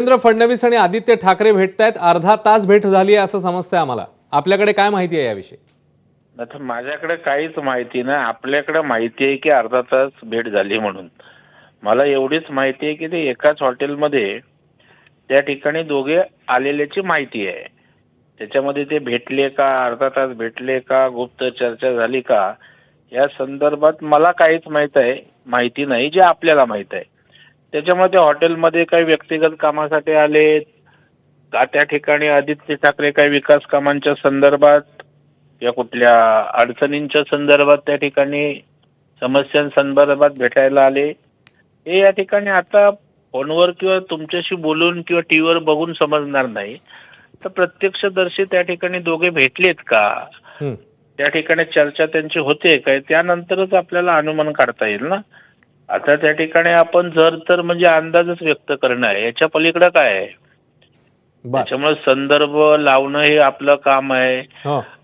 देवेंद्र फडणवीस आणि आदित्य ठाकरे भेटतायत, अर्धा तास भेट झाली आहे असं समजतंय आम्हाला. आपल्याकडे काय माहिती आहे याविषयी? आता माझ्याकडे काहीच माहिती नाही. आपल्याकडे माहिती आहे की अर्धा तास भेट झाली म्हणून. मला एवढीच माहिती आहे की ते एकाच हॉटेलमध्ये त्या ठिकाणी दोघे आलेल्याची माहिती आहे. त्याच्यामध्ये ते भेटले का, अर्धा तास भेटले का, गुप्त चर्चा झाली का, या संदर्भात मला काहीच माहिती नाही, जे आपल्याला माहीत आहे. त्याच्यामुळे त्या हॉटेलमध्ये काही व्यक्तिगत कामासाठी आले का, त्या ठिकाणी आदित्य ठाकरे काही विकास कामांच्या संदर्भात या कुठल्या अडचणींच्या संदर्भात त्या ठिकाणी समस्यांसंदर्भात भेटायला आले, हे या ठिकाणी आता फोनवर किंवा तुमच्याशी बोलून किंवा टीव्हीवर बघून समजणार नाही. तर प्रत्यक्षदर्शी त्या ठिकाणी दोघे भेटलेत का, त्या ठिकाणी चर्चा त्यांची होते काय, त्यानंतरच आपल्याला अनुमान काढता येईल ना. आता त्या ठिकाणी आपण जर तर म्हणजे अंदाजच व्यक्त करणं आहे, याच्या पलीकडे काय आहे. त्याच्यामुळे संदर्भ लावणं हे आपलं काम आहे.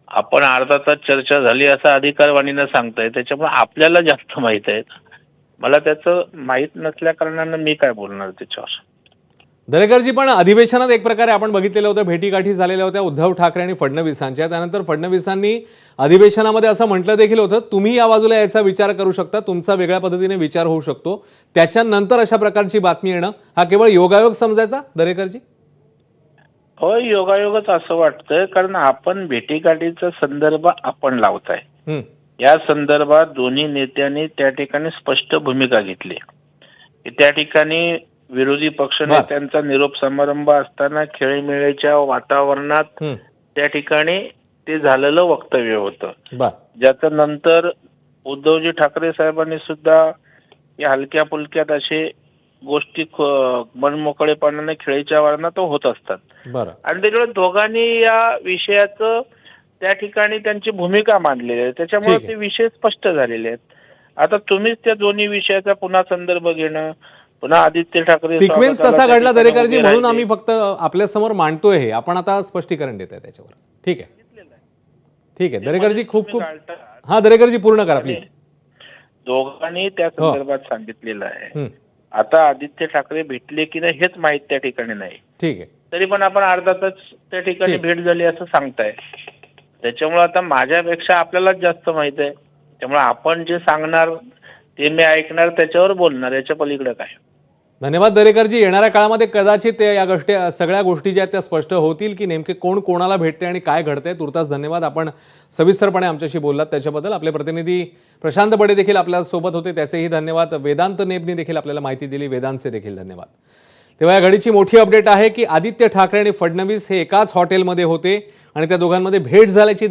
आपण अर्धा तास चर्चा झाली असं अधिकारवाणीनं सांगताय, त्याच्यामुळे आपल्याला जास्त माहित आहे. मला त्याचं माहीत नसल्या कारणानं मी काय बोलणार त्याच्यावर. दरेकरजी, पण अधिवेशनात एक प्रकारे आपण बघितलेलं होतं, भेटीगाठी झालेल्या होत्या उद्धव ठाकरे आणि फडणवीसांच्या. त्यानंतर फडणवीसांनी अधिवेशनामध्ये असं म्हटलं देखील होतं, तुम्ही या बाजूला याचा विचार करू शकता, तुमचा वेगळ्या पद्धतीने विचार होऊ शकतो. त्याच्यानंतर अशा प्रकारची बातमी येणं हा केवळ योगायोग समजायचा दरेकरजी? हो, योगायोगच असं वाटतंय, कारण आपण भेटीगाठीचा संदर्भ आपण लावताय. या संदर्भात दोन्ही नेत्यांनी त्या ठिकाणी स्पष्ट भूमिका घेतली. त्या ठिकाणी विरोधी पक्षनेत्यांचा निरोप समारंभ असताना खेळीमेळीच्या वातावरणात त्या ठिकाणी ते झालेलं वक्तव्य होतं, ज्याचं नंतर उद्धवजी ठाकरे साहेबांनी सुद्धा या हलक्या फुलक्यात असे गोष्टी मनमोकळेपणाने खेळीच्या वातावरणात होत असतात. आणि त्याच्यामुळे दोघांनी या विषयाचं त्या ठिकाणी त्यांची भूमिका मांडलेली आहे, त्याच्यामुळे ते विषय स्पष्ट झालेले आहेत. आता तुम्हीच त्या दोन्ही विषयाचा पुन्हा संदर्भ घेणं, पुन्हा आदित्य ठाकरे सिक्वेन्स तसा घडला दरेकरजी, म्हणून आम्ही फक्त आपल्या समोर मांडतोय हे. आपण आता स्पष्टीकरण देत आहे त्याच्यावर. ठीक आहे, ठीक आहे दरेकरजी, खूप खूप. हा दरेकरजी, पूर्ण करा प्लीज. दोघांनी त्या संदर्भात सांगितलेलं आहे. आता आदित्य ठाकरे भेटले की नाही हेच माहित त्या ठिकाणी नाही. ठीक आहे, तरी पण आपण अर्धा तास त्या ठिकाणी भेट झाली असं सांगताय. त्याच्यामुळे आता माझ्यापेक्षा आपल्यालाच जास्त माहित आहे. त्यामुळे आपण जे सांगणार ते मी ऐकणार, त्याच्यावर बोलणार, याच्या पलीकडे काय. धन्यवाद दरेकरजी. येणाऱ्या काळामध्ये कदाचित या सगळ्या गोष्टी ज्या त्या स्पष्ट होतील की नेमके कोण कोणाला भेटते आणि काय घडतंय. तुर्तास धन्यवाद, आपण सविस्तरपणे आमच्याशी बोललात त्याच्याबद्दल. आपले प्रतिनिधी प्रशांत बडे देखील आपल्या सोबत होते, त्याचेही धन्यवाद. वेदांत नेबनी देखील आपल्याला माहिती दिली, वेदांतचे देखील धन्यवाद. तेव्हा या घडीची मोठी अपडेट आहे की आदित्य ठाकरे आणि फडणवीस हे एकाच हॉटेलमध्ये होते आणि त्या दोघांमध्ये भेट झाल्याची